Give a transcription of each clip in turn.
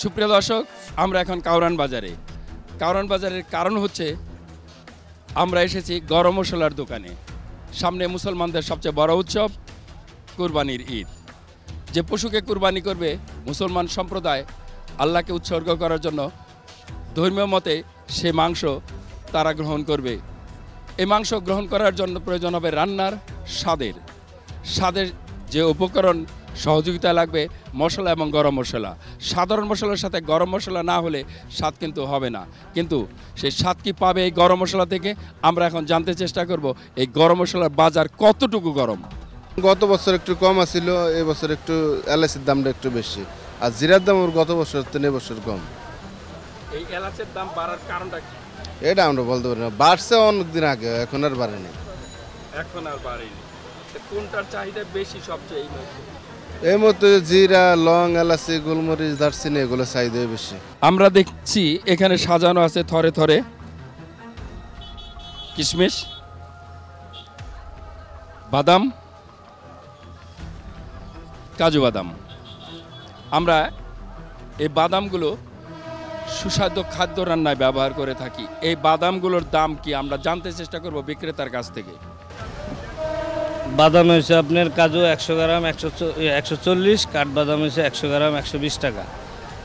সুপ্রিয় দর্শক, আমরা এখন কাউরান বাজারে। কাউরান বাজারের কারণ হচ্ছে আমরা এসেছি গরম মশলার দোকানে। সামনে মুসলমানদের সবচেয়ে বড় উৎসব কুরবানির ঈদ। যে পশুকে কুরবানি করবে মুসলমান সম্প্রদায় আল্লাহকে উৎসর্গ করার জন্য ধর্মীয় মতে সে মাংস তারা গ্রহণ করবে। এই মাংস গ্রহণ করার জন্য প্রয়োজন হবে রান্নার স্বাদের যে উপকরণ সহযোগিতা লাগবে মশলা এবং গরম মশলা। সাধারণ মশলার সাথে গরম মশলা না হলে স্বাদ কিন্তু হবে না। কিন্তু সেই স্বাদ কি পাবে এই গরম মশলা থেকে? আমরা এখন জানতে চেষ্টা করব এই গরম মশলার বাজার কতটুকু গরম। গত বছর একটু কম আছিল, এই বছর একটু এলাচির দামটা একটু বেশি, আর জিরার দাম গত বছর থেকে এবছর কম। এই এলাচের দাম বাড়ার কারণটা কি? এটা আমরা বলতে পারি না, বাড়ছে অনেকদিন আগে, এখন আর বাড়েনি। এখন আর বাড়েনি। কোনটার চাহিদা বেশি সবচেয়ে? এই মতো জিরা, লং, এলাচি, গোলমরিচ, দারচিনি এগুলো চাহিদা বেশি। আমরা দেখছি এখানে সাজানো আছে থরে থরে কিশমিশ, বাদাম, কাজু বাদাম। আমরা এই বাদামগুলো সুস্বাদু খাদ্য রান্নায় ব্যবহার করে থাকি। এই বাদামগুলোর দাম কি আমরা জানতে চেষ্টা করব বিক্রেতার কাছ থেকে। বাদাম হয়েছে আপনার কাজু 100 গ্রাম 140, কাঠবাদাম হয়েছে 100 গ্রাম 120 টাকা,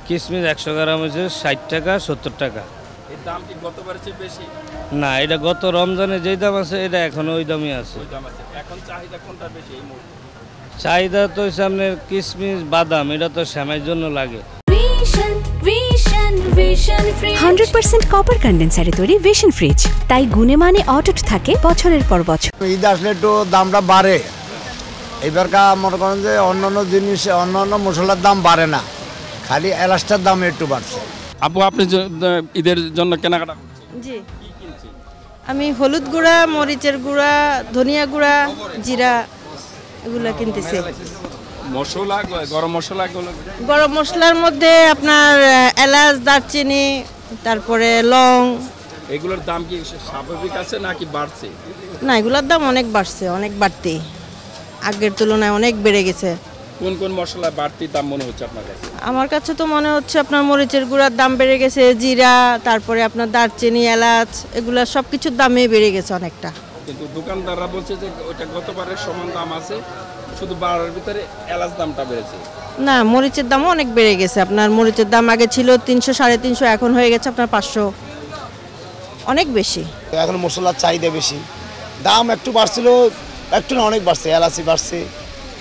কিশমিশ 100 গ্রাম হয়েছে 60 টাকা 70 টাকা। এর দাম কি গতবারের চেয়ে বেশি? না, এটা গত রমজানে যেই দাম আছে এটা এখনো ওই দামই আছে। ওই দাম আছে। এখন চাহিদা কোনটা বেশি এই মুহূর্তে? চাহিদা তো হচ্ছে আপনার কিশমিশ, বাদাম, এটা তো শ্যামের জন্য লাগে। 100% কপার কন্ডেন্সারে তৈরি ভিশন ফ্রিজ, তাই গুণে মানে অটুট থাকে বছরের পর বছর। ঈদ আসলে একটু দামটা বাড়ে। এবারকার মনে করেন যে অন্যান্য জিনিস, অন্যান্য মশলার দাম বাড়ে না, খালি এলাচটার দাম একটু বাড়ছে। আপু, আপনি ঈদের জন্য কেনাকাটা করছেন? জি, আমি হলুদ গুঁড়া, মরিচের গুঁড়া, ধনিয়া গুঁড়া, জিরা এগুলো কিনতেছি। মশলা, গরম মশলা, গরম মশলার মধ্যে আপনার এলাচ, দারচিনি, তারপরে লং। এগুলোর দাম কি স্বাভাবিক আছে নাকি বাড়ছে? না, এগুলোর দাম অনেক বাড়ছে, অনেক বাড়তি, আগের তুলনায় অনেক বেড়ে গেছে। কোন কোন মশলা বাড়তি দাম মনে হচ্ছে আপনার কাছে? আমার কাছে তো মনে হচ্ছে আপনার মরিচের গুঁড়ার দাম বেড়ে গেছে, জিরা, তারপরে আপনার দারচিনি, এলাচ, এগুলো সব কিছুর দামে বেড়ে গেছে অনেকটা। কিন্তু দোকানদাররা বলছে যে ওইটা গতবারের সমান দাম আছে, শুধু বাড়ার ভিতরে এলাচ দামটা বেড়েছে। না, মরিচের দামও অনেক বেড়ে গেছে। আপনার মরিচের দাম আগে ছিল 300 350, এখন হয়ে গেছে আপনার 500, অনেক বেশি। এখন মশলার চাহিদা বেশি, দাম একটু বাড়ছিল, একটু না অনেক বাড়ছে। এলাচি বাড়ছে,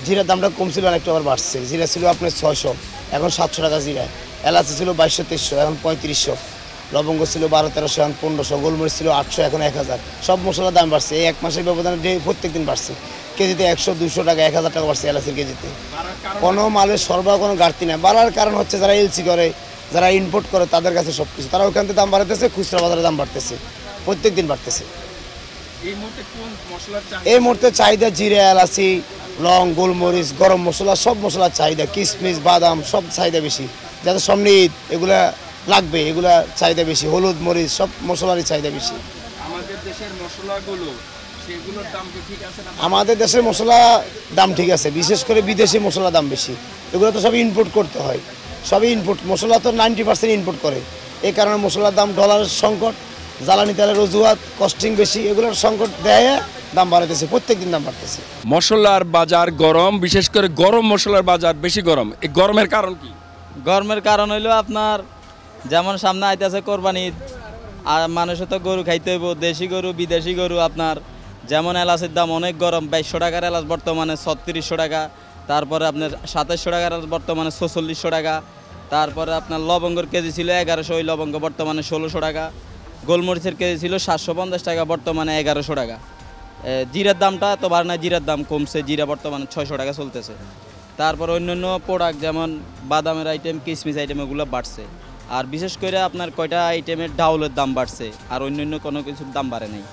জিরার দামটা কম ছিল, একটু আবার বাড়ছে। জিরা ছিল আপনার 600, এখন 700 টাকা জিরা। এলাচি ছিল 2200-2300, এখন 3500। লবঙ্গ ছিল 1200-1300, এখন 1500। গোলমরিচ ছিল 800, এখন 1000। সব মশলার দাম বাড়ছে। এই এক মাসের ব্যবধানে প্রত্যেক দিন বাড়ছে। কেজিতে 100-200 টাকা, 1000 টাকা বাড়ছে এলাচির কেজিতে। কোনো মালের সরবরাহ কোনো ঘাটতি নেই। বাড়ার কারণ হচ্ছে যারা এলসি করে, যারা ইম্পোর্ট করে, তাদের কাছে সব কিছু, তারা ওখান থেকে দাম বাড়াতেছে, খুচরা বাজারে দাম বাড়তেছে, প্রত্যেক দিন বাড়তেছে। এই মুহূর্তে চাহিদা জিরা, এলাচি, লং, গোলমরিচ, গরম মশলা, সব মশলার চাহিদা, কিশমিশ, বাদাম, সব চাহিদা বেশি। যাদের সামনে ঈদ এগুলা লাগবে, এগুলা চাহিদা বেশি। হলুদ, মরিচ, সব মশলারই চাহিদা বেশি। আমাদের দেশের মশলাগুলো, সেগুলোর দাম কি ঠিক আছে না? আমাদের দেশের মশলা দাম ঠিক আছে, বিশেষ করে বিদেশি মশলা দাম বেশি। এগুলো তো সব ইম্পোর্ট করতে হয়, সবই ইম্পোর্ট। মশলা তো 90% ইম্পোর্ট করে। এই কারণে মশলার দাম, ডলারের সংকট, জ্বালানি তেলের অজুহাত, কস্টিং বেশি, এগুলোর সংকট দেয় দাম বাড়াতেছে, প্রত্যেক দিন দাম বাড়তেছে। মশলার বাজার গরম, বিশেষ করে গরম মশলার বাজার বেশি গরম। এই গরমের কারণ কি? গরমের কারণ হইলো আপনার যেমন সামনে আইতেছে কোরবানি ঈদ, আর মানুষও তো গরু খাইতে হইব, দেশি গরু, বিদেশি গরু। আপনার যেমন এলাচের দাম অনেক গরম, 2200 টাকার এলাচ বর্তমানে 3600 টাকা, তারপরে আপনার 2700 টাকার এলাচ বর্তমানে 4600 টাকা, তারপরে আপনার লবঙ্গর কেজি ছিল 1100, ওই লবঙ্গ বর্তমানে 1600 টাকা, গোলমরিচের কেজি ছিল 750 টাকা, বর্তমানে 1100 টাকা। জিরার দামটা তো বাড়ে না, জিরার দাম কমছে, জিরা বর্তমানে 600 টাকা চলতেছে। তারপর অন্যান্য প্রোডাক্ট যেমন বাদামের আইটেম, কিশমিশ আইটেম, এগুলো বাড়ছে। আর বিশেষ করে আপনার কয়টা আইটেমের ডাউলের দাম বাড়ছে, আর অন্যান্য কোনো কিছুর দাম বাড়ে নাই।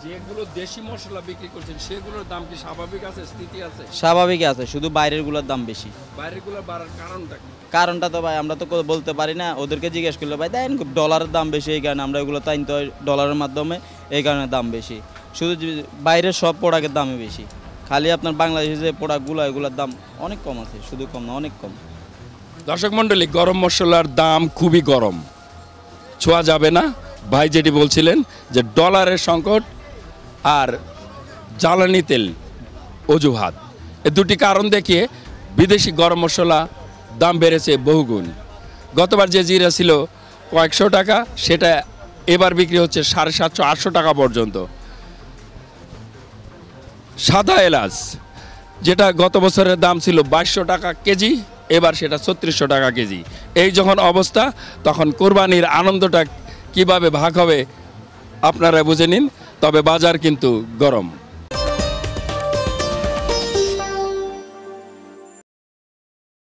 যেগুলো দেশি মশলা বিক্রি করছেন সেগুলোর দাম কি স্বাভাবিক আছে, স্থিতি আছে? স্বাভাবিক আছে, শুধু বাইরেরগুলোর দাম বেশি। বাইরেরগুলো বাড়ার কারণটা কি? কারণটা তো ভাই আমরা তো বলতে পারি না, ওদেরকে জিজ্ঞেস করলে ভাই দেন ডলারের দাম বেশি, এই কারণে আমরা এগুলো তো আনতে হয় ডলারের মাধ্যমে, এই কারণে দাম বেশি। শুধু বাইরের সব প্রোডাক্টের দামই বেশি, খালি আপনার বাংলাদেশে যে প্রোডাক্টগুলো এগুলোর দাম অনেক কম আছে, শুধু কম না, অনেক কম। দর্শক মণ্ডলী, গরম মশলার দাম খুবই গরম, ছোঁয়া যাবে না। ভাই যেটি বলছিলেন যে ডলারের সংকট আর জ্বালানি তেল অজুহাত, এ দুটি কারণ দেখিয়ে বিদেশি গরম মশলা দাম বেড়েছে বহুগুণ। গতবার যে জিরা ছিল কয়েকশো টাকা, সেটা এবার বিক্রি হচ্ছে 750-800 টাকা পর্যন্ত। সাদা এলাচ যেটা গত বছরের দাম ছিল 2200 টাকা কেজি, এবার সেটা 3600 টাকা কেজি। এই যখন অবস্থা, তখন কোরবানির আনন্দটা কিভাবে ভাগ হবে আপনারা বুঝে নিন। তবে বাজার কিন্তু গরম।